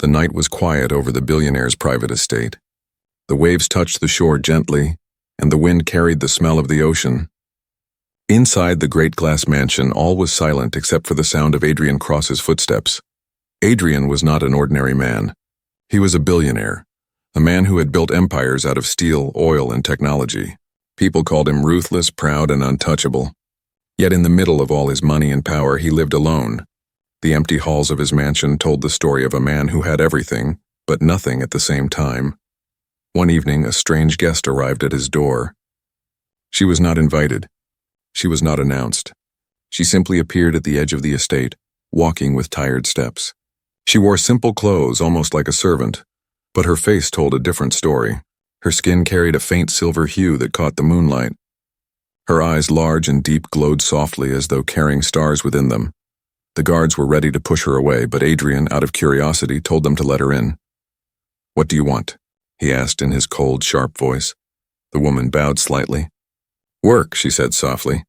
The night was quiet over the billionaire's private estate. The waves touched the shore gently, and the wind carried the smell of the ocean. Inside the great glass mansion, all was silent except for the sound of Adrian Cross's footsteps. Adrian was not an ordinary man. He was a billionaire, a man who had built empires out of steel, oil, and technology. People called him ruthless, proud, and untouchable. Yet in the middle of all his money and power, he lived alone. The empty halls of his mansion told the story of a man who had everything, but nothing at the same time. One evening, a strange guest arrived at his door. She was not invited. She was not announced. She simply appeared at the edge of the estate, walking with tired steps. She wore simple clothes, almost like a servant, but her face told a different story. Her skin carried a faint silver hue that caught the moonlight. Her eyes, large and deep, glowed softly as though carrying stars within them. The guards were ready to push her away, but Adrian, out of curiosity, told them to let her in. "What do you want?" he asked in his cold, sharp voice. The woman bowed slightly. "Work," she said softly.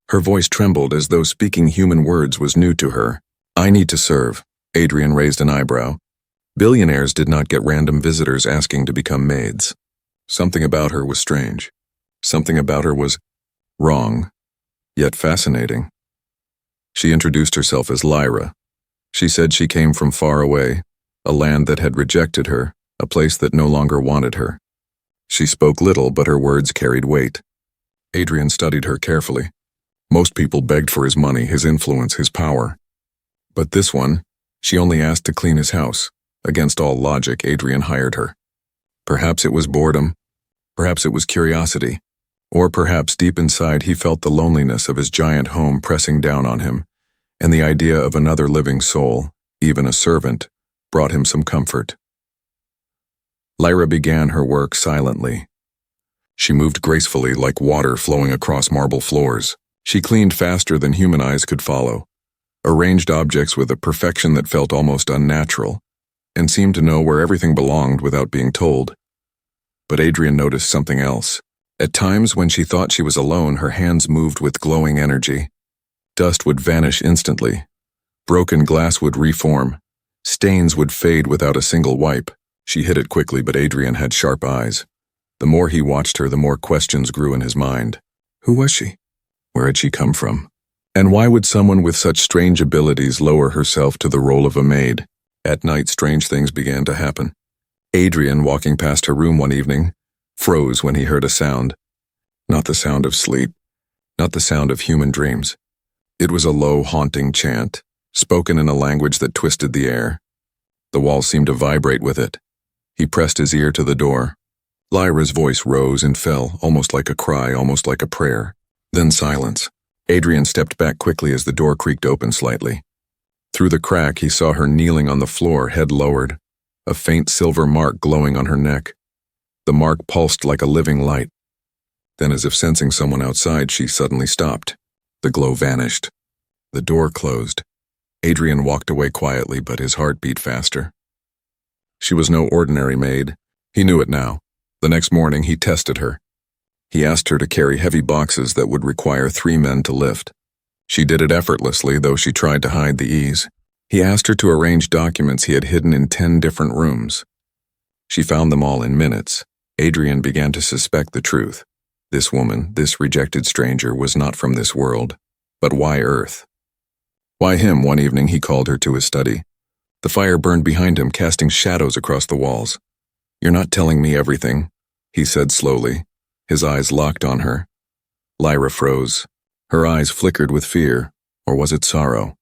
Her voice trembled as though speaking human words was new to her. "I need to serve." Adrian raised an eyebrow. Billionaires did not get random visitors asking to become maids. Something about her was strange. Something about her was wrong, yet fascinating. She introduced herself as Lyra. She said she came from far away, a land that had rejected her, a place that no longer wanted her. She spoke little, but her words carried weight. Adrian studied her carefully. Most people begged for his money, his influence, his power. But this one, she only asked to clean his house. Against all logic, Adrian hired her. Perhaps it was boredom. Perhaps it was curiosity. Or perhaps deep inside he felt the loneliness of his giant home pressing down on him, and the idea of another living soul, even a servant, brought him some comfort. Lyra began her work silently. She moved gracefully like water flowing across marble floors. She cleaned faster than human eyes could follow, arranged objects with a perfection that felt almost unnatural, and seemed to know where everything belonged without being told. But Adrian noticed something else. At times when she thought she was alone, her hands moved with glowing energy. Dust would vanish instantly. Broken glass would reform. Stains would fade without a single wipe. She hid it quickly, but Adrian had sharp eyes. The more he watched her, the more questions grew in his mind. Who was she? Where had she come from? And why would someone with such strange abilities lower herself to the role of a maid? At night, strange things began to happen. Adrian, walking past her room one evening, froze when he heard a sound. Not the sound of sleep, not the sound of human dreams. It was a low, haunting chant, spoken in a language that twisted the air. The walls seemed to vibrate with it. He pressed his ear to the door. Lyra's voice rose and fell, almost like a cry, almost like a prayer. Then silence. Adrian stepped back quickly as the door creaked open slightly. Through the crack, he saw her kneeling on the floor, head lowered, a faint silver mark glowing on her neck. The mark pulsed like a living light. Then, as if sensing someone outside, she suddenly stopped. The glow vanished. The door closed. Adrian walked away quietly, but his heart beat faster. She was no ordinary maid. He knew it now. The next morning, he tested her. He asked her to carry heavy boxes that would require 3 men to lift. She did it effortlessly, though she tried to hide the ease. He asked her to arrange documents he had hidden in 10 different rooms. She found them all in minutes. Adrian began to suspect the truth. This woman, this rejected stranger, was not from this world. But why Earth? Why him? One evening he called her to his study. The fire burned behind him, casting shadows across the walls. "You're not telling me everything," he said slowly. His eyes locked on her. Lyra froze. Her eyes flickered with fear, or was it sorrow?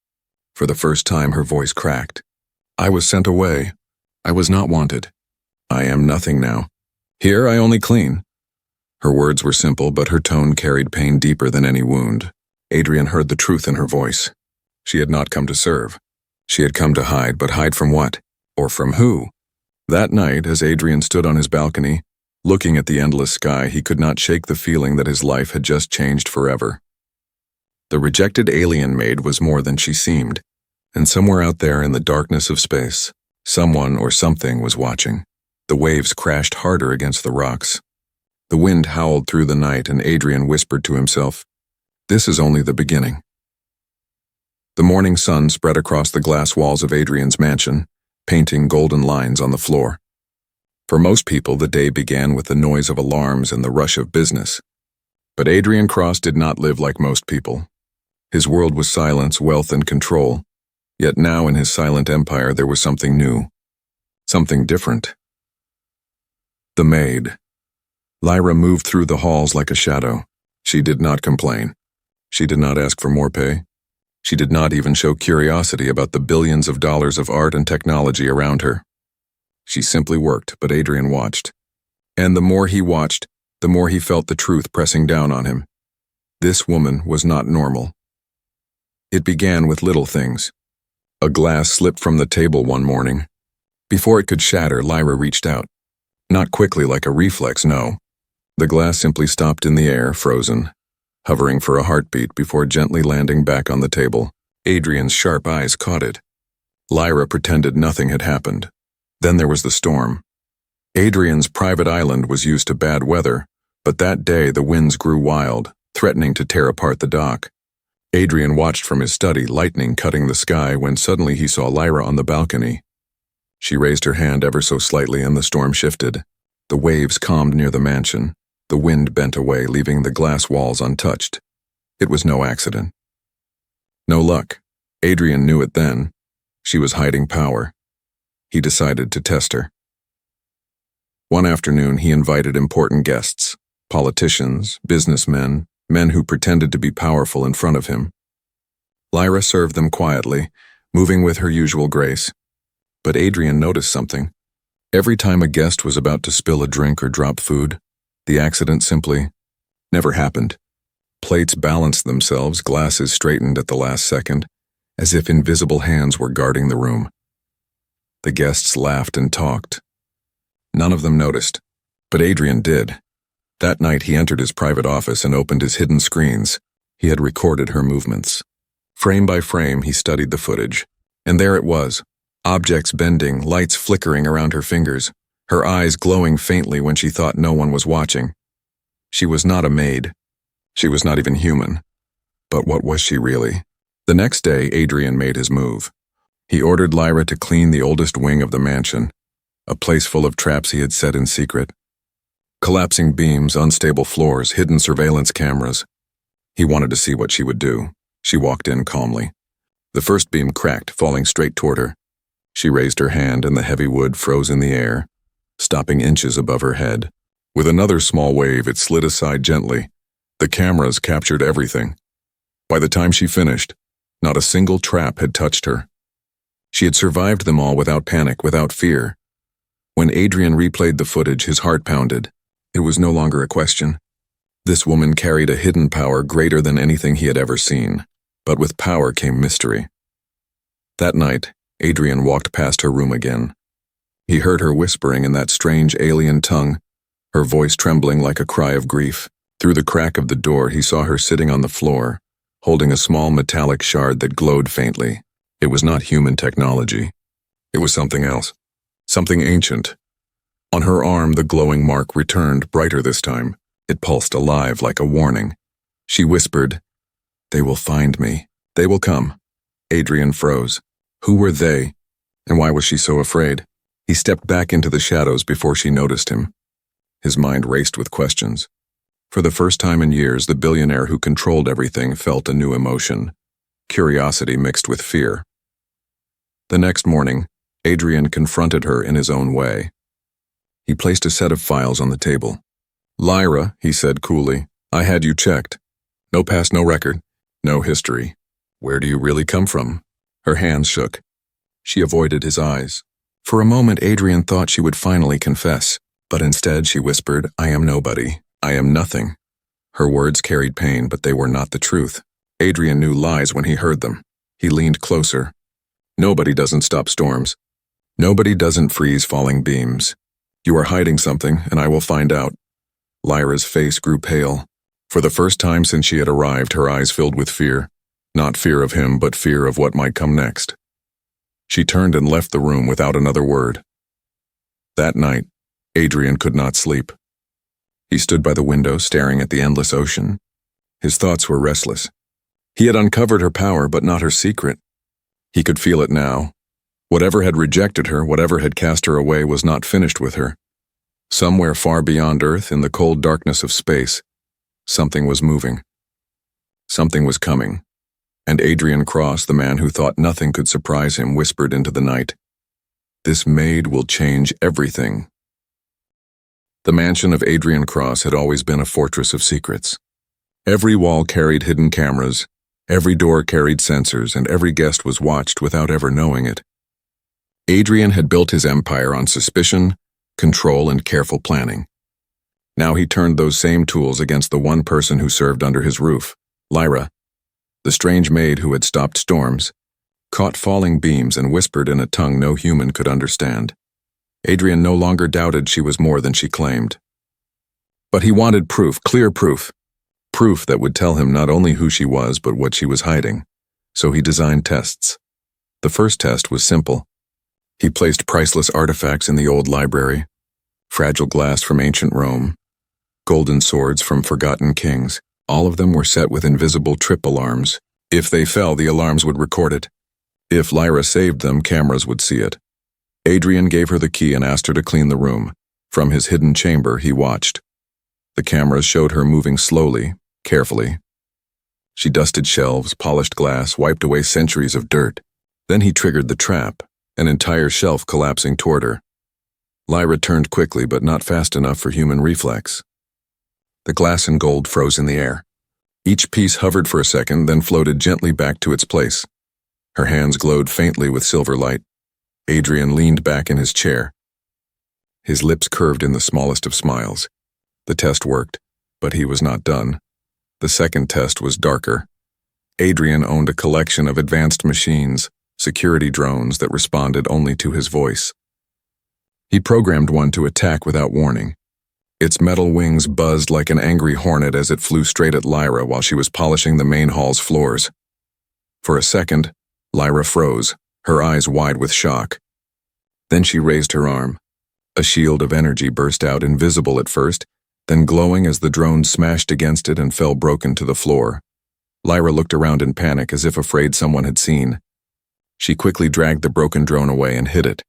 For the first time her voice cracked. "I was sent away. I was not wanted. I am nothing now. Here I only clean." Her words were simple, but her tone carried pain deeper than any wound. Adrian heard the truth in her voice. She had not come to serve. She had come to hide, but hide from what? Or from who? That night, as Adrian stood on his balcony, looking at the endless sky, he could not shake the feeling that his life had just changed forever. The rejected alien maid was more than she seemed, and somewhere out there in the darkness of space, someone or something was watching. The waves crashed harder against the rocks. The wind howled through the night, and Adrian whispered to himself, "This is only the beginning." The morning sun spread across the glass walls of Adrian's mansion, painting golden lines on the floor. For most people, the day began with the noise of alarms and the rush of business. But Adrian Cross did not live like most people. His world was silence, wealth, and control. Yet now in his silent empire there was something new. Something different. The maid. Lyra moved through the halls like a shadow. She did not complain. She did not ask for more pay. She did not even show curiosity about the billions of dollars of art and technology around her. She simply worked, but Adrian watched. And the more he watched, the more he felt the truth pressing down on him. This woman was not normal. It began with little things. A glass slipped from the table one morning. Before it could shatter, Lyra reached out. Not quickly like a reflex, no. The glass simply stopped in the air, frozen, hovering for a heartbeat before gently landing back on the table. Adrian's sharp eyes caught it. Lyra pretended nothing had happened. Then there was the storm. Adrian's private island was used to bad weather, but that day the winds grew wild, threatening to tear apart the dock. Adrian watched from his study, lightning cutting the sky, when suddenly he saw Lyra on the balcony. She raised her hand ever so slightly and the storm shifted. The waves calmed near the mansion. The wind bent away, leaving the glass walls untouched. It was no accident. No luck. Adrian knew it then. She was hiding power. He decided to test her. One afternoon, he invited important guests, politicians, businessmen, men who pretended to be powerful in front of him. Lyra served them quietly, moving with her usual grace. But Adrian noticed something. Every time a guest was about to spill a drink or drop food, the accident simply never happened. Plates balanced themselves, glasses straightened at the last second, as if invisible hands were guarding the room. The guests laughed and talked. None of them noticed, but Adrian did. That night he entered his private office and opened his hidden screens. He had recorded her movements. Frame by frame he studied the footage, and there it was. Objects bending, lights flickering around her fingers, her eyes glowing faintly when she thought no one was watching. She was not a maid. She was not even human. But what was she really? The next day, Adrian made his move. He ordered Lyra to clean the oldest wing of the mansion, a place full of traps he had set in secret. Collapsing beams, unstable floors, hidden surveillance cameras. He wanted to see what she would do. She walked in calmly. The first beam cracked, falling straight toward her. She raised her hand and the heavy wood froze in the air, stopping inches above her head. With another small wave, it slid aside gently. The cameras captured everything. By the time she finished, not a single trap had touched her. She had survived them all without panic, without fear. When Adrian replayed the footage, his heart pounded. It was no longer a question. This woman carried a hidden power greater than anything he had ever seen. But with power came mystery. That night, Adrian walked past her room again. He heard her whispering in that strange alien tongue, her voice trembling like a cry of grief. Through the crack of the door, he saw her sitting on the floor, holding a small metallic shard that glowed faintly. It was not human technology. It was something else. Something ancient. On her arm, the glowing mark returned, brighter this time. It pulsed alive like a warning. She whispered, "They will find me. They will come." Adrian froze. Who were they? And why was she so afraid? He stepped back into the shadows before she noticed him. His mind raced with questions. For the first time in years, the billionaire who controlled everything felt a new emotion. Curiosity mixed with fear. The next morning, Adrian confronted her in his own way. He placed a set of files on the table. "Lyra," he said coolly, "I had you checked. No past, no record, no history. Where do you really come from?" Her hands shook. She avoided his eyes. For a moment, Adrian thought she would finally confess, but instead she whispered, "I am nobody. I am nothing." Her words carried pain, but they were not the truth. Adrian knew lies when he heard them. He leaned closer. "Nobody doesn't stop storms. Nobody doesn't freeze falling beams. You are hiding something, and I will find out." Lyra's face grew pale. For the first time since she had arrived, her eyes filled with fear. Not fear of him, but fear of what might come next. She turned and left the room without another word. That night, Adrian could not sleep. He stood by the window, staring at the endless ocean. His thoughts were restless. He had uncovered her power, but not her secret. He could feel it now. Whatever had rejected her, whatever had cast her away, was not finished with her. Somewhere far beyond Earth, in the cold darkness of space, something was moving. Something was coming. And Adrian Cross, the man who thought nothing could surprise him, whispered into the night, "This maid will change everything." The mansion of Adrian Cross had always been a fortress of secrets. Every wall carried hidden cameras, every door carried sensors, and every guest was watched without ever knowing it. Adrian had built his empire on suspicion, control, and careful planning. Now he turned those same tools against the one person who served under his roof, Lyra, the strange maid who had stopped storms, caught falling beams, and whispered in a tongue no human could understand. Adrian no longer doubted she was more than she claimed. But he wanted proof, clear proof. Proof that would tell him not only who she was, but what she was hiding. So he designed tests. The first test was simple. He placed priceless artifacts in the old library, fragile glass from ancient Rome, golden swords from forgotten kings. All of them were set with invisible trip alarms. If they fell, the alarms would record it. If Lyra saved them, cameras would see it. Adrian gave her the key and asked her to clean the room. From his hidden chamber, he watched. The cameras showed her moving slowly, carefully. She dusted shelves, polished glass, wiped away centuries of dirt. Then he triggered the trap, an entire shelf collapsing toward her. Lyra turned quickly, but not fast enough for human reflex. The glass and gold froze in the air. Each piece hovered for a second, then floated gently back to its place. Her hands glowed faintly with silver light. Adrian leaned back in his chair. His lips curved in the smallest of smiles. The test worked, but he was not done. The second test was darker. Adrian owned a collection of advanced machines, security drones that responded only to his voice. He programmed one to attack without warning. Its metal wings buzzed like an angry hornet as it flew straight at Lyra while she was polishing the main hall's floors. For a second, Lyra froze, her eyes wide with shock. Then she raised her arm. A shield of energy burst out, invisible at first, then glowing as the drone smashed against it and fell broken to the floor. Lyra looked around in panic as if afraid someone had seen. She quickly dragged the broken drone away and hid it.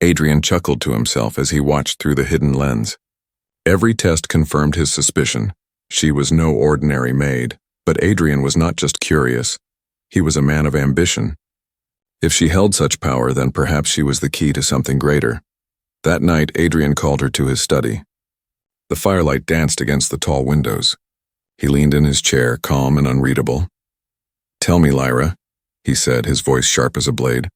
Adrian chuckled to himself as he watched through the hidden lens. Every test confirmed his suspicion. She was no ordinary maid, but Adrian was not just curious. He was a man of ambition. If she held such power, then perhaps she was the key to something greater. That night, Adrian called her to his study. The firelight danced against the tall windows. He leaned in his chair, calm and unreadable. "Tell me, Lyra," he said, his voice sharp as a blade.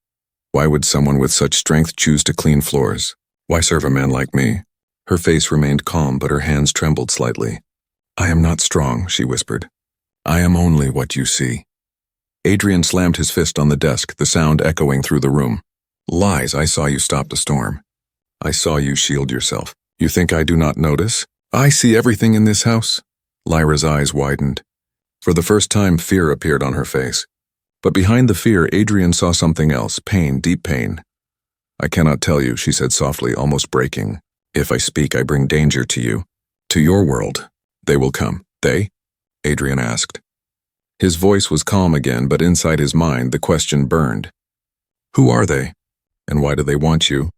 "Why would someone with such strength choose to clean floors? Why serve a man like me?" Her face remained calm, but her hands trembled slightly. "I am not strong," she whispered. "I am only what you see." Adrian slammed his fist on the desk, the sound echoing through the room. "Lies, I saw you stop the storm. I saw you shield yourself. You think I do not notice? I see everything in this house." Lyra's eyes widened. For the first time, fear appeared on her face. But behind the fear, Adrian saw something else, pain, deep pain. "I cannot tell you," she said softly, almost breaking. "If I speak, I bring danger to you. To your world. They will come." "They?" Adrian asked. His voice was calm again, but inside his mind, the question burned. "Who are they? And why do they want you?"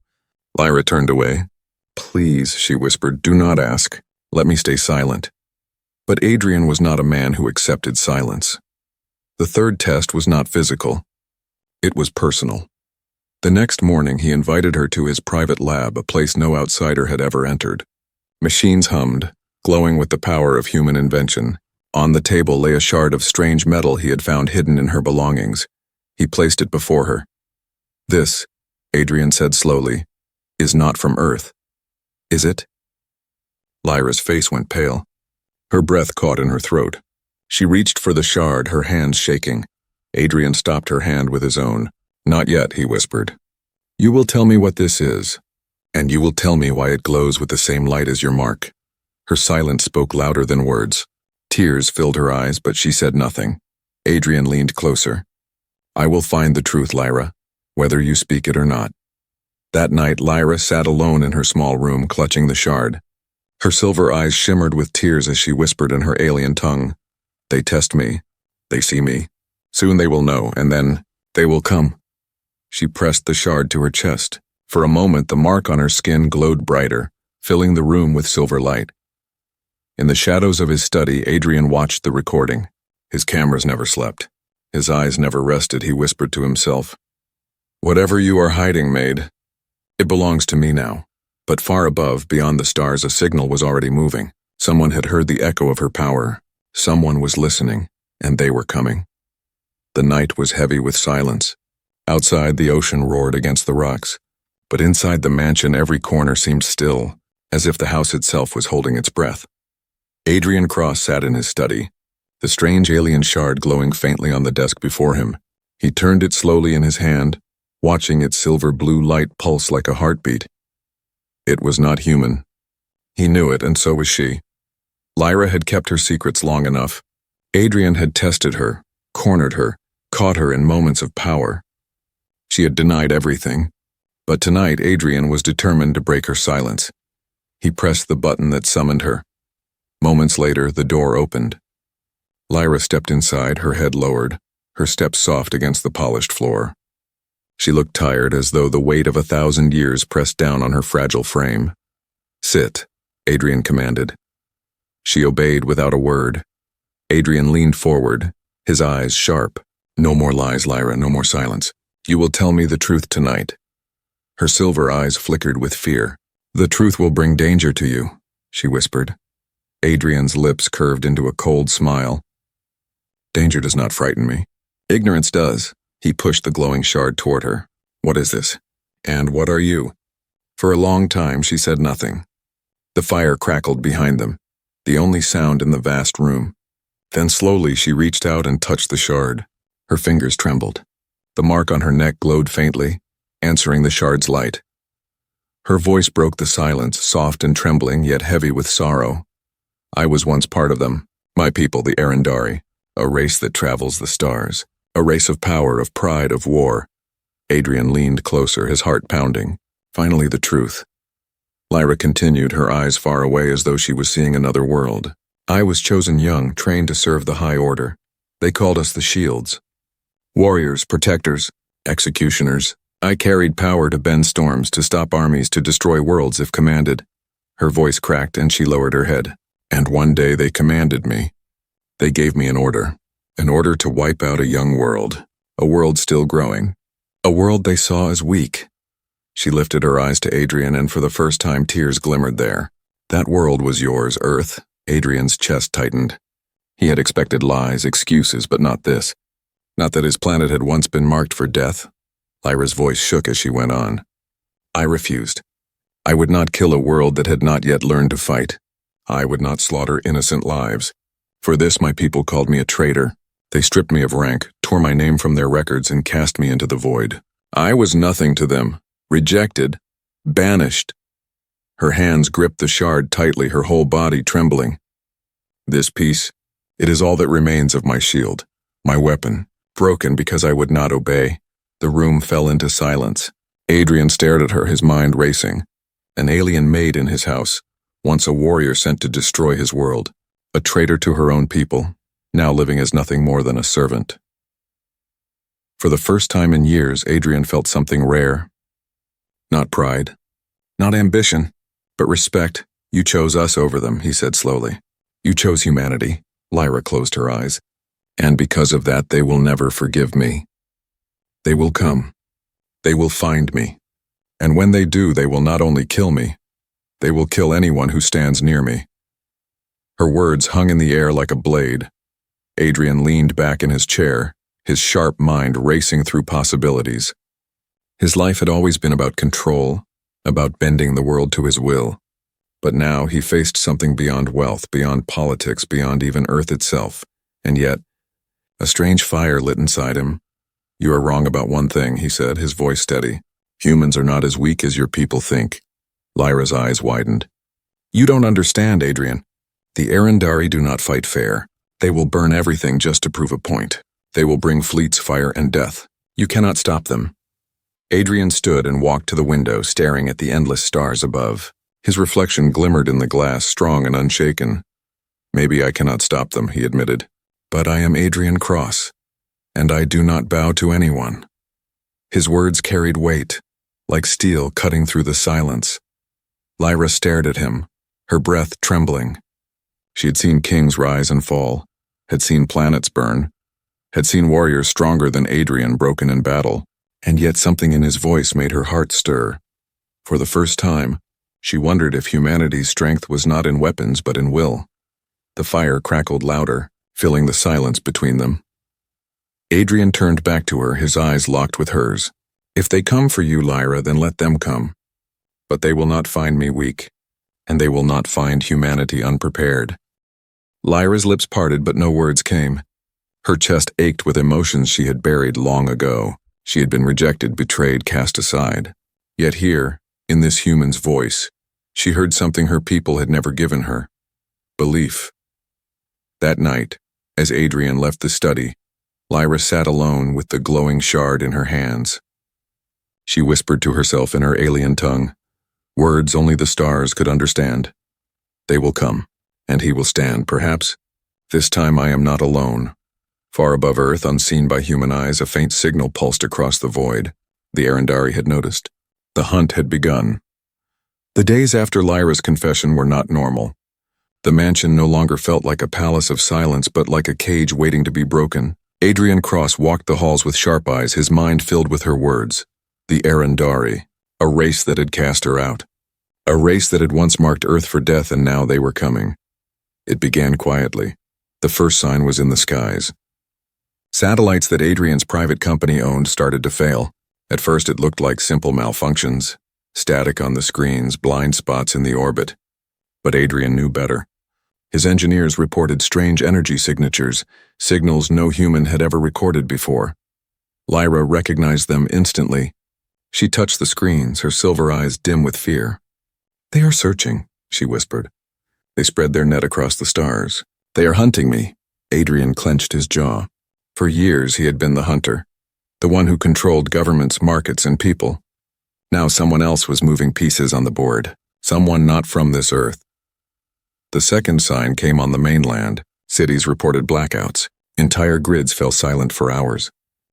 Lyra turned away. "Please," she whispered, "do not ask. Let me stay silent." But Adrian was not a man who accepted silence. The third test was not physical. It was personal. The next morning, he invited her to his private lab, a place no outsider had ever entered. Machines hummed, glowing with the power of human invention. On the table lay a shard of strange metal he had found hidden in her belongings. He placed it before her. "This," Adrian said slowly, "is not from Earth. Is it?" Lyra's face went pale. Her breath caught in her throat. She reached for the shard, her hands shaking. Adrian stopped her hand with his own. "Not yet," he whispered. "You will tell me what this is, and you will tell me why it glows with the same light as your mark." Her silence spoke louder than words. Tears filled her eyes, but she said nothing. Adrian leaned closer. "I will find the truth, Lyra, whether you speak it or not." That night, Lyra sat alone in her small room, clutching the shard. Her silver eyes shimmered with tears as she whispered in her alien tongue, "They test me. They see me. Soon they will know, and then they will come." She pressed the shard to her chest. For a moment, the mark on her skin glowed brighter, filling the room with silver light. In the shadows of his study, Adrian watched the recording. His cameras never slept. His eyes never rested. He whispered to himself, "Whatever you are hiding, maid, it belongs to me now." But far above, beyond the stars, a signal was already moving. Someone had heard the echo of her power. Someone was listening, and they were coming. The night was heavy with silence. Outside, the ocean roared against the rocks. But inside the mansion, every corner seemed still, as if the house itself was holding its breath. Adrian Cross sat in his study, the strange alien shard glowing faintly on the desk before him. He turned it slowly in his hand, watching its silver-blue light pulse like a heartbeat. It was not human. He knew it, and so was she. Lyra had kept her secrets long enough. Adrian had tested her, cornered her, caught her in moments of power. She had denied everything. But tonight, Adrian was determined to break her silence. He pressed the button that summoned her. Moments later, the door opened. Lyra stepped inside, her head lowered, her steps soft against the polished floor. She looked tired, as though the weight of 1,000 years pressed down on her fragile frame. "Sit," Adrian commanded. She obeyed without a word. Adrian leaned forward, his eyes sharp. "No more lies, Lyra, no more silence. You will tell me the truth tonight." Her silver eyes flickered with fear. "The truth will bring danger to you," she whispered. Adrian's lips curved into a cold smile. "Danger does not frighten me. Ignorance does." He pushed the glowing shard toward her. "What is this? And what are you?" For a long time, she said nothing. The fire crackled behind them, the only sound in the vast room. Then slowly she reached out and touched the shard. Her fingers trembled. The mark on her neck glowed faintly, answering the shard's light. Her voice broke the silence, soft and trembling, yet heavy with sorrow. "I was once part of them. My people, the Arendari, a race that travels the stars. A race of power, of pride, of war." Adrian leaned closer, his heart pounding. Finally, the truth. Lyra continued, her eyes far away as though she was seeing another world. "I was chosen young, trained to serve the High Order. They called us the Shields. Warriors, protectors, executioners. I carried power to bend storms, to stop armies, to destroy worlds if commanded." Her voice cracked and she lowered her head. "And one day they commanded me. They gave me an order to wipe out a young world, a world still growing, a world they saw as weak." She lifted her eyes to Adrian, and for the first time tears glimmered there. "That world was yours, Earth." Adrian's chest tightened. He had expected lies, excuses, but not this. Not that his planet had once been marked for death. Lyra's voice shook as she went on. "I refused. I would not kill a world that had not yet learned to fight. I would not slaughter innocent lives. For this my people called me a traitor. They stripped me of rank, tore my name from their records, and cast me into the void. I was nothing to them, rejected, banished." Her hands gripped the shard tightly, her whole body trembling. "This piece, it is all that remains of my shield, my weapon, broken because I would not obey." The room fell into silence. Adrian stared at her, his mind racing. An alien maid in his house, once a warrior sent to destroy his world, a traitor to her own people, now living as nothing more than a servant. For the first time in years, Adrian felt something rare. Not pride, not ambition, but respect. "You chose us over them," he said slowly. "You chose humanity." Lyra closed her eyes. "And because of that, they will never forgive me. They will come. They will find me. And when they do, they will not only kill me, they will kill anyone who stands near me." Her words hung in the air like a blade. Adrian leaned back in his chair, his sharp mind racing through possibilities. His life had always been about control, about bending the world to his will. But now he faced something beyond wealth, beyond politics, beyond even Earth itself. And yet, a strange fire lit inside him. "You are wrong about one thing," he said, his voice steady. "Humans are not as weak as your people think." Lyra's eyes widened. "You don't understand, Adrian. The Arendari do not fight fair. They will burn everything just to prove a point. They will bring fleets, fire, and death. You cannot stop them." Adrian stood and walked to the window, staring at the endless stars above. His reflection glimmered in the glass, strong and unshaken. "Maybe I cannot stop them," he admitted. "But I am Adrian Cross, and I do not bow to anyone." His words carried weight, like steel cutting through the silence. Lyra stared at him, her breath trembling. She had seen kings rise and fall, had seen planets burn, had seen warriors stronger than Adrian broken in battle, and yet something in his voice made her heart stir. For the first time, she wondered if humanity's strength was not in weapons but in will. The fire crackled louder, filling the silence between them. Adrian turned back to her, his eyes locked with hers. "If they come for you, Lyra, then let them come. But they will not find me weak, and they will not find humanity unprepared." Lyra's lips parted, but no words came. Her chest ached with emotions she had buried long ago. She had been rejected, betrayed, cast aside. Yet here, in this human's voice, she heard something her people had never given her: belief. That night, as Adrian left the study, Lyra sat alone with the glowing shard in her hands. She whispered to herself in her alien tongue, words only the stars could understand. "They will come, and he will stand, perhaps. This time I am not alone." Far above Earth, unseen by human eyes, a faint signal pulsed across the void. The Arendari had noticed. The hunt had begun. The days after Lyra's confession were not normal. The mansion no longer felt like a palace of silence, but like a cage waiting to be broken. Adrian Cross walked the halls with sharp eyes, his mind filled with her words. The Arendari, a race that had cast her out. A race that had once marked Earth for death, and now they were coming. It began quietly. The first sign was in the skies. Satellites that Adrian's private company owned started to fail. At first it looked like simple malfunctions, static on the screens, blind spots in the orbit. But Adrian knew better. His engineers reported strange energy signatures, signals no human had ever recorded before. Lyra recognized them instantly. She touched the screens, her silver eyes dim with fear. "They are searching," she whispered. "They spread their net across the stars. They are hunting me." Adrian clenched his jaw. For years he had been the hunter, the one who controlled governments, markets, and people. Now someone else was moving pieces on the board, someone not from this Earth. The second sign came on the mainland. Cities reported blackouts. Entire grids fell silent for hours.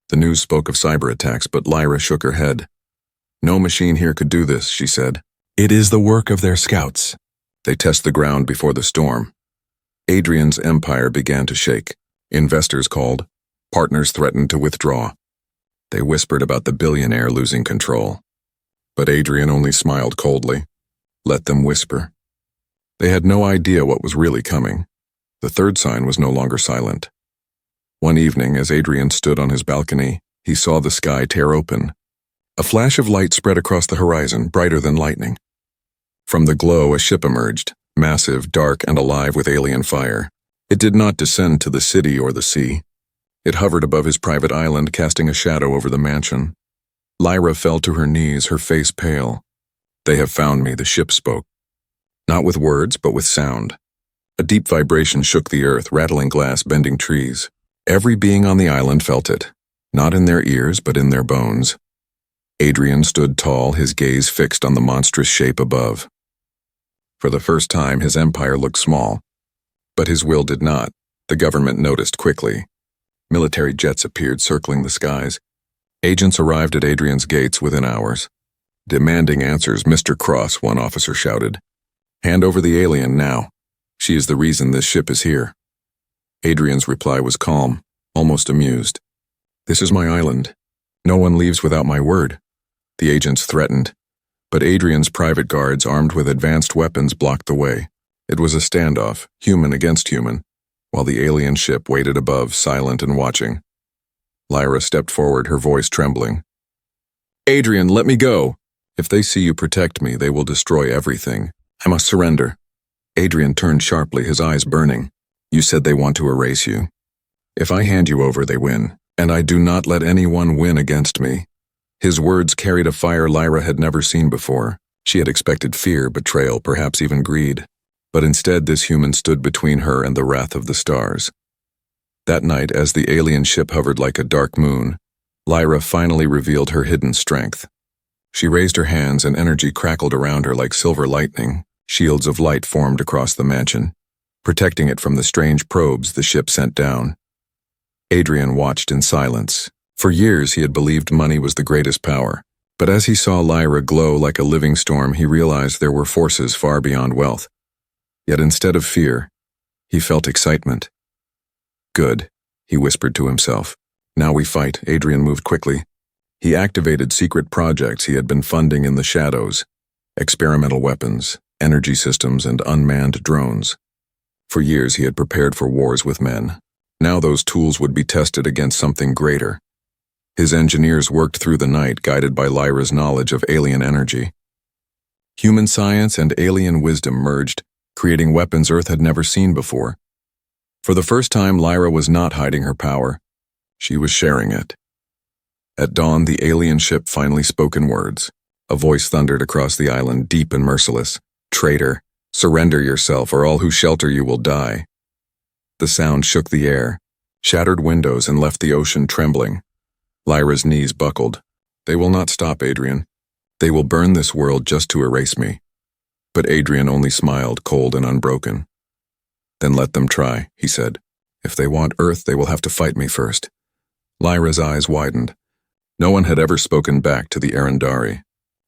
The news spoke of cyber attacks, but Lyra shook her head. "No machine here could do this," she said. "It is the work of their scouts. They test the ground before the storm." Adrian's empire began to shake. Investors called. Partners threatened to withdraw. They whispered about the billionaire losing control. But Adrian only smiled coldly. Let them whisper. They had no idea what was really coming. The third sign was no longer silent. One evening, as Adrian stood on his balcony, he saw the sky tear open. A flash of light spread across the horizon, brighter than lightning. From the glow, a ship emerged, massive, dark, and alive with alien fire. It did not descend to the city or the sea. It hovered above his private island, casting a shadow over the mansion. Lyra fell to her knees, her face pale. "They have found me," the ship spoke. Not with words, but with sound. A deep vibration shook the earth, rattling glass, bending trees. Every being on the island felt it, not in their ears, but in their bones. Adrian stood tall, his gaze fixed on the monstrous shape above. For the first time, his empire looked small. But his will did not. The government noticed quickly. Military jets appeared, circling the skies. Agents arrived at Adrian's gates within hours. "Demanding answers, Mr. Cross," one officer shouted. "Hand over the alien now. She is the reason this ship is here." Adrian's reply was calm, almost amused. "This is my island. No one leaves without my word." The agents threatened, but Adrian's private guards, armed with advanced weapons, blocked the way. It was a standoff, human against human, while the alien ship waited above, silent and watching. Lyra stepped forward, her voice trembling. "Adrian, let me go. If they see you protect me, they will destroy everything. I must surrender." Adrian turned sharply, his eyes burning. "You said they want to erase you. If I hand you over, they win, and I do not let anyone win against me." His words carried a fire Lyra had never seen before. She had expected fear, betrayal, perhaps even greed. But instead, this human stood between her and the wrath of the stars. That night, as the alien ship hovered like a dark moon, Lyra finally revealed her hidden strength. She raised her hands, and energy crackled around her like silver lightning. Shields of light formed across the mansion, protecting it from the strange probes the ship sent down. Adrian watched in silence, For years he had believed money was the greatest power, but as he saw Lyra glow like a living storm, he realized there were forces far beyond wealth. Yet instead of fear, he felt excitement. Good, he whispered to himself. Now we fight. Adrian moved quickly. He activated secret projects he had been funding in the shadows, experimental weapons, energy systems, and unmanned drones. For years he had prepared for wars with men. Now those tools would be tested against something greater. His engineers worked through the night, guided by Lyra's knowledge of alien energy. Human science and alien wisdom merged, creating weapons Earth had never seen before. For the first time, Lyra was not hiding her power. She was sharing it. At dawn, the alien ship finally spoke in words. A voice thundered across the island, deep and merciless. Traitor, surrender yourself, or all who shelter you will die. The sound shook the air, shattered windows, and left the ocean trembling. Lyra's knees buckled. They will not stop, Adrian. They will burn this world just to erase me. But Adrian only smiled, cold and unbroken. Then let them try, he said. If they want Earth, they will have to fight me first. Lyra's eyes widened. No one had ever spoken back to the Arendari.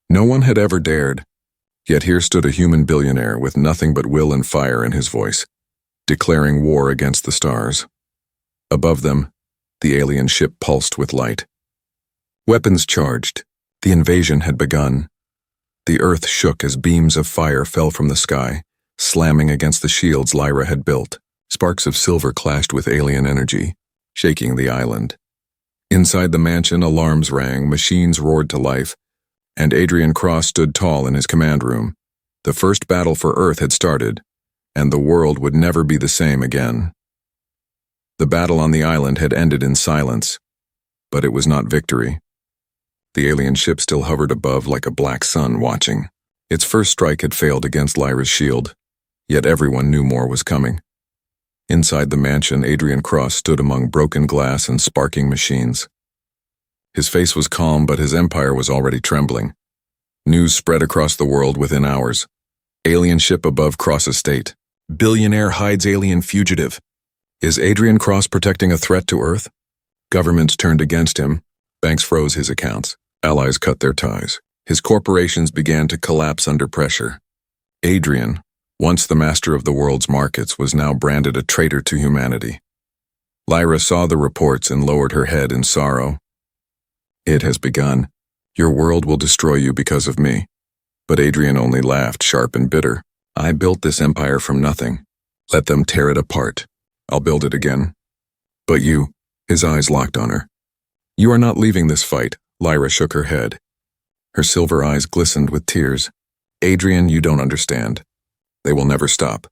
No one had ever dared. Yet here stood a human billionaire with nothing but will and fire in his voice, declaring war against the stars. Above them, the alien ship pulsed with light. Weapons charged. The invasion had begun. The earth shook as beams of fire fell from the sky, slamming against the shields Lyra had built. Sparks of silver clashed with alien energy, shaking the island. Inside the mansion, alarms rang, machines roared to life, and Adrian Cross stood tall in his command room. The first battle for Earth had started, and the world would never be the same again. The battle on the island had ended in silence, but it was not victory. The alien ship still hovered above like a black sun watching. Its first strike had failed against Lyra's shield, yet everyone knew more was coming. Inside the mansion, Adrian Cross stood among broken glass and sparking machines. His face was calm, but his empire was already trembling. News spread across the world within hours. Alien ship above Cross estate. Billionaire hides alien fugitive. Is Adrian Cross protecting a threat to Earth? Governments turned against him. Banks froze his accounts. Allies cut their ties. His corporations began to collapse under pressure. Adrian, once the master of the world's markets, was now branded a traitor to humanity. Lyra saw the reports and lowered her head in sorrow. It has begun. Your world will destroy you because of me. But Adrian only laughed, sharp and bitter. I built this empire from nothing. Let them tear it apart. I'll build it again. But you, his eyes locked on her. You are not leaving this fight. Lyra shook her head. Her silver eyes glistened with tears. Adrian, you don't understand. They will never stop.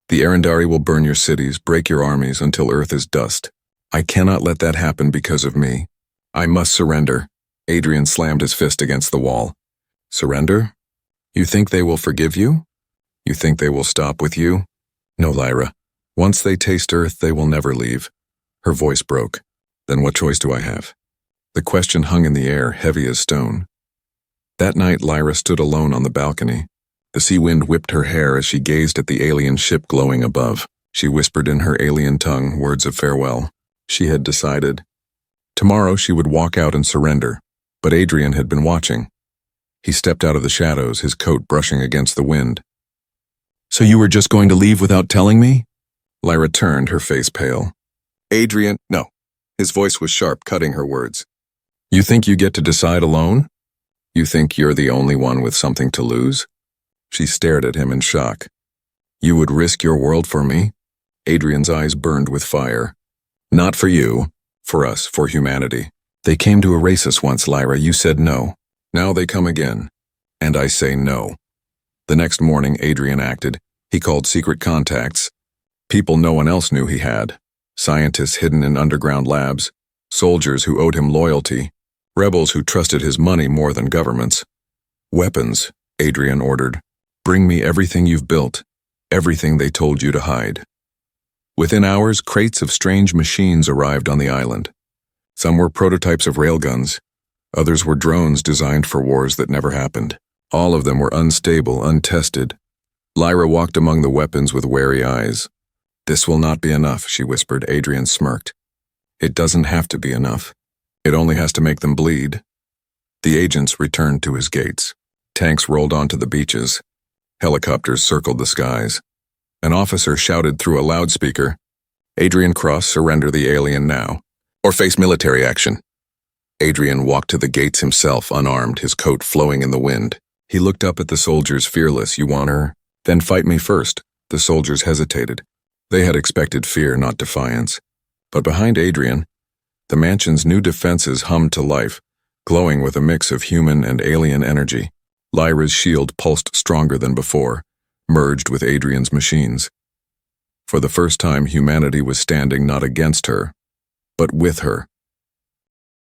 The Arendari will burn your cities, break your armies until Earth is dust. I cannot let that happen because of me. I must surrender. Adrian slammed his fist against the wall. Surrender? You think they will forgive you? You think they will stop with you? No, Lyra. Once they taste Earth, they will never leave. Her voice broke. Then what choice do I have? The question hung in the air, heavy as stone. That night, Lyra stood alone on the balcony. The sea wind whipped her hair as she gazed at the alien ship glowing above. She whispered in her alien tongue words of farewell. She had decided. Tomorrow she would walk out and surrender. But Adrian had been watching. He stepped out of the shadows, his coat brushing against the wind. So you were just going to leave without telling me? Lyra turned, her face pale. Adrian, no. His voice was sharp, cutting her words. You think you get to decide alone? You think you're the only one with something to lose? She stared at him in shock. You would risk your world for me? Adrian's eyes burned with fire. Not for you. For us, for humanity. They came to erase us once, Lyra. You said no. Now they come again. And I say no. The next morning, Adrian acted. He called secret contacts. People no one else knew he had. Scientists hidden in underground labs. Soldiers who owed him loyalty. Rebels who trusted his money more than governments. Weapons, Adrian ordered. Bring me everything you've built. Everything they told you to hide. Within hours, crates of strange machines arrived on the island. Some were prototypes of railguns. Others were drones designed for wars that never happened. All of them were unstable, untested. Lyra walked among the weapons with wary eyes. This will not be enough, she whispered. Adrian smirked. It doesn't have to be enough. It only has to make them bleed. The agents returned to his gates. Tanks rolled onto the beaches. Helicopters circled the skies. An officer shouted through a loudspeaker, "Adrian Cross, surrender the alien now, or face military action." Adrian walked to the gates himself, unarmed, his coat flowing in the wind. He looked up at the soldiers, fearless. "You want her? Then fight me first." The soldiers hesitated. They had expected fear, not defiance. But behind Adrian, the mansion's new defenses hummed to life, glowing with a mix of human and alien energy. Lyra's shield pulsed stronger than before, merged with Adrian's machines. For the first time, humanity was standing not against her, but with her.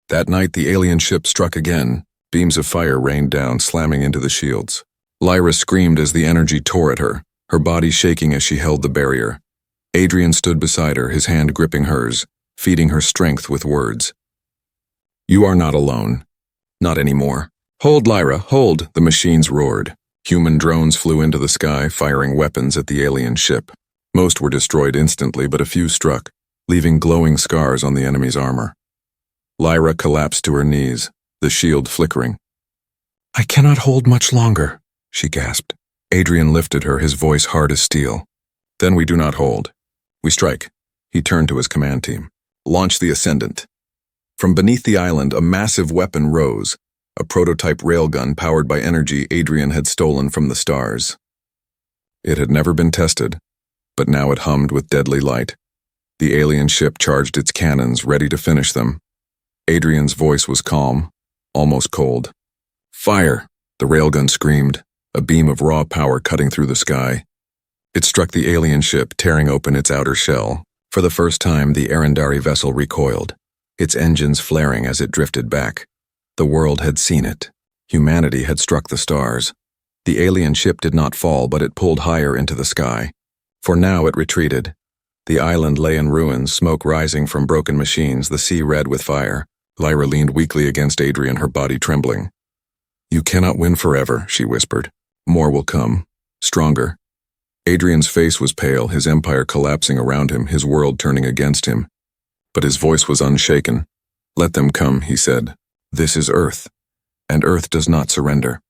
That night, the alien ship struck again. Beams of fire rained down, slamming into the shields. Lyra screamed as the energy tore at her, her body shaking as she held the barrier. Adrian stood beside her, his hand gripping hers, feeding her strength with words. "You are not alone. Not anymore. Hold, Lyra, hold!" The machines roared. Human drones flew into the sky, firing weapons at the alien ship. Most were destroyed instantly, but a few struck, leaving glowing scars on the enemy's armor. Lyra collapsed to her knees, the shield flickering. "I cannot hold much longer," she gasped. Adrian lifted her, his voice hard as steel. "Then we do not hold. We strike." He turned to his command team. "Launch the Ascendant." From beneath the island, a massive weapon rose, a prototype railgun powered by energy Adrian had stolen from the stars. It had never been tested, but now it hummed with deadly light. The alien ship charged its cannons, ready to finish them. Adrian's voice was calm, almost cold. "Fire!" The railgun screamed, a beam of raw power cutting through the sky. It struck the alien ship, tearing open its outer shell. For the first time, the Arendari vessel recoiled, its engines flaring as it drifted back. The world had seen it. Humanity had struck the stars. The alien ship did not fall, but it pulled higher into the sky. For now it retreated. The island lay in ruins, smoke rising from broken machines, the sea red with fire. Lyra leaned weakly against Adrian, her body trembling. "You cannot win forever," she whispered. "More will come. Stronger." Adrian's face was pale, his empire collapsing around him, his world turning against him. But his voice was unshaken. "Let them come," he said. "This is Earth, and Earth does not surrender."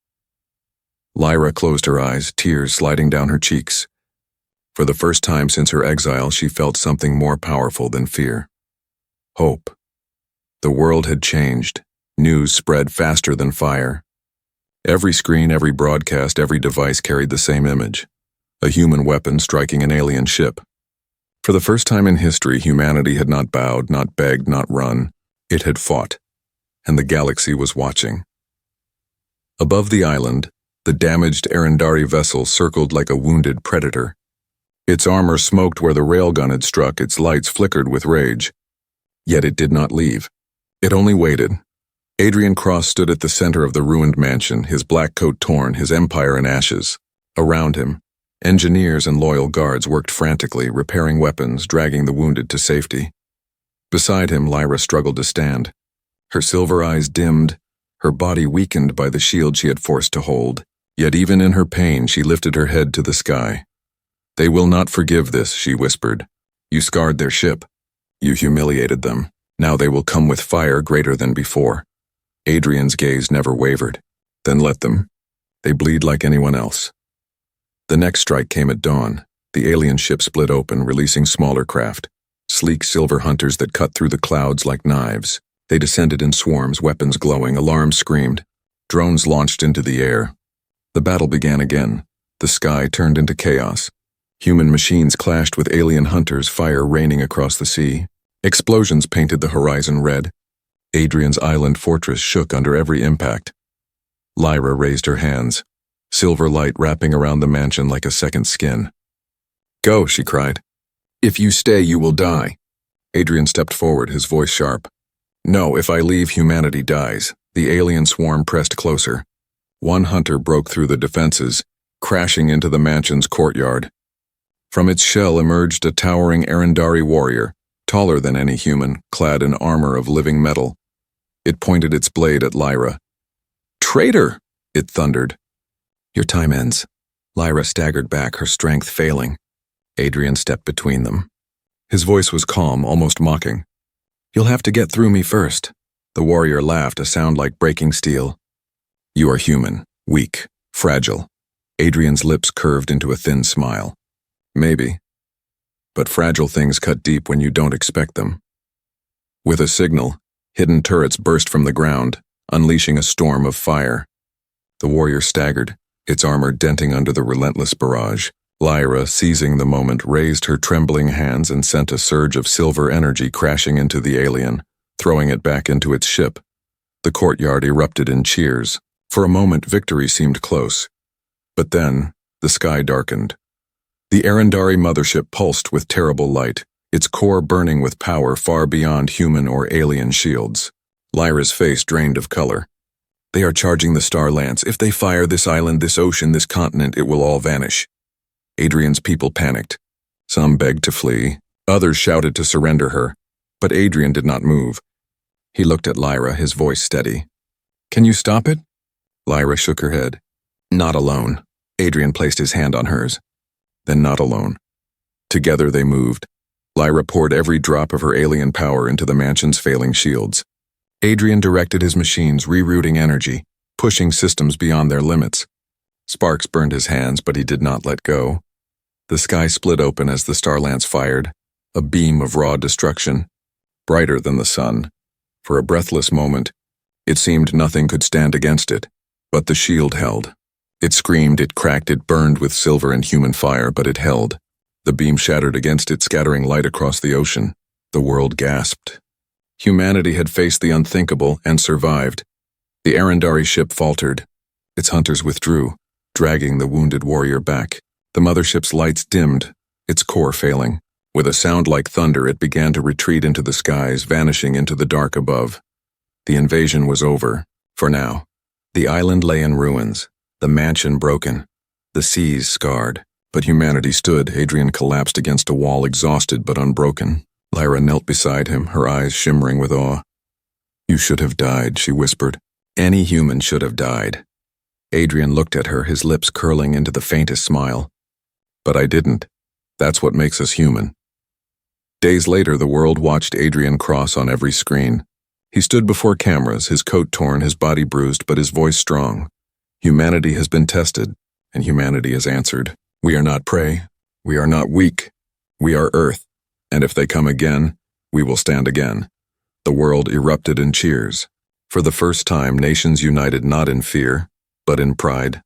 Lyra closed her eyes, tears sliding down her cheeks. For the first time since her exile, she felt something more powerful than fear. Hope. The world had changed. News spread faster than fire. Every screen, every broadcast, every device carried the same image. A human weapon striking an alien ship. For the first time in history, humanity had not bowed, not begged, not run. It had fought. And the galaxy was watching. Above the island, the damaged Arendari vessel circled like a wounded predator. Its armor smoked where the railgun had struck, its lights flickered with rage. Yet it did not leave. It only waited. Adrian Cross stood at the center of the ruined mansion, his black coat torn, his empire in ashes. Around him, engineers and loyal guards worked frantically, repairing weapons, dragging the wounded to safety. Beside him, Lyra struggled to stand. Her silver eyes dimmed, her body weakened by the shield she had forced to hold. Yet even in her pain, she lifted her head to the sky. "They will not forgive this," she whispered. "You scarred their ship. You humiliated them. Now they will come with fire greater than before." Adrian's gaze never wavered. "Then let them. They bleed like anyone else." The next strike came at dawn. The alien ship split open, releasing smaller craft. Sleek silver hunters that cut through the clouds like knives. They descended in swarms, weapons glowing, alarms screamed. Drones launched into the air. The battle began again. The sky turned into chaos. Human machines clashed with alien hunters, fire raining across the sea. Explosions painted the horizon red. Adrian's island fortress shook under every impact. Lyra raised her hands, silver light wrapping around the mansion like a second skin. "Go," she cried. "If you stay, you will die." Adrian stepped forward, his voice sharp. "No, if I leave, humanity dies." The alien swarm pressed closer. One hunter broke through the defenses, crashing into the mansion's courtyard. From its shell emerged a towering Arendari warrior, taller than any human, clad in armor of living metal. It pointed its blade at Lyra. "Traitor!" it thundered. "Your time ends." Lyra staggered back, her strength failing. Adrian stepped between them. His voice was calm, almost mocking. "You'll have to get through me first. The warrior laughed, a sound like breaking steel. You are human, weak, fragile. Adrian's lips curved into a thin smile. Maybe. But fragile things cut deep when you don't expect them. With a signal, hidden turrets burst from the ground, unleashing a storm of fire. The warrior staggered, its armor denting under the relentless barrage. Lyra, seizing the moment, raised her trembling hands and sent a surge of silver energy crashing into the alien, throwing it back into its ship. The courtyard erupted in cheers. For a moment, victory seemed close. But then, the sky darkened. The Arendari mothership pulsed with terrible light, its core burning with power far beyond human or alien shields. Lyra's face drained of color. They are charging the Star Lance. If they fire this island, this ocean, this continent, it will all vanish. Adrian's people panicked. Some begged to flee, others shouted to surrender her, but Adrian did not move. He looked at Lyra, his voice steady. Can you stop it? Lyra shook her head. Not alone. Adrian placed his hand on hers. Then not alone. Together they moved. Lyra poured every drop of her alien power into the mansion's failing shields. Adrian directed his machines, rerouting energy, pushing systems beyond their limits. Sparks burned his hands, but he did not let go. The sky split open as the Star Lance fired, a beam of raw destruction, brighter than the sun. For a breathless moment, it seemed nothing could stand against it, but the shield held. It screamed, it cracked, it burned with silver and human fire, but it held. The beam shattered against it, scattering light across the ocean. The world gasped. Humanity had faced the unthinkable and survived. The Arendari ship faltered. Its hunters withdrew, dragging the wounded warrior back. The mothership's lights dimmed, its core failing. With a sound like thunder, it began to retreat into the skies, vanishing into the dark above. The invasion was over, for now. The island lay in ruins, the mansion broken, the seas scarred. But humanity stood. Adrian collapsed against a wall, exhausted but unbroken. Lyra knelt beside him, her eyes shimmering with awe. You should have died, she whispered. Any human should have died. Adrian looked at her, his lips curling into the faintest smile. But I didn't. That's what makes us human. Days later, the world watched Adrian cross on every screen. He stood before cameras, his coat torn, his body bruised, but his voice strong. Humanity has been tested, and humanity has answered. We are not prey. We are not weak. We are Earth, and if they come again, we will stand again. The world erupted in cheers. For the first time, nations united not in fear, but in pride.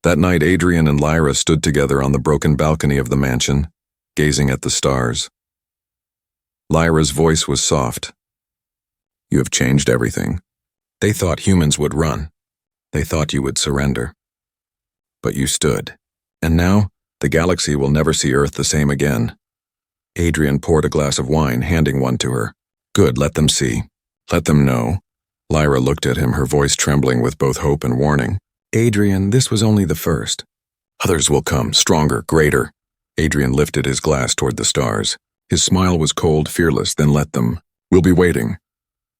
That night, Adrian and Lyra stood together on the broken balcony of the mansion, gazing at the stars. Lyra's voice was soft. You have changed everything. They thought humans would run. They thought you would surrender. But you stood. And now, the galaxy will never see Earth the same again. Adrian poured a glass of wine, handing one to her. Good, let them see. Let them know. Lyra looked at him, her voice trembling with both hope and warning. Adrian, this was only the first. Others will come, stronger, greater. Adrian lifted his glass toward the stars. His smile was cold, fearless, then let them. We'll be waiting.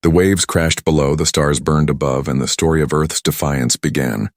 The waves crashed below, the stars burned above, and the story of Earth's defiance began.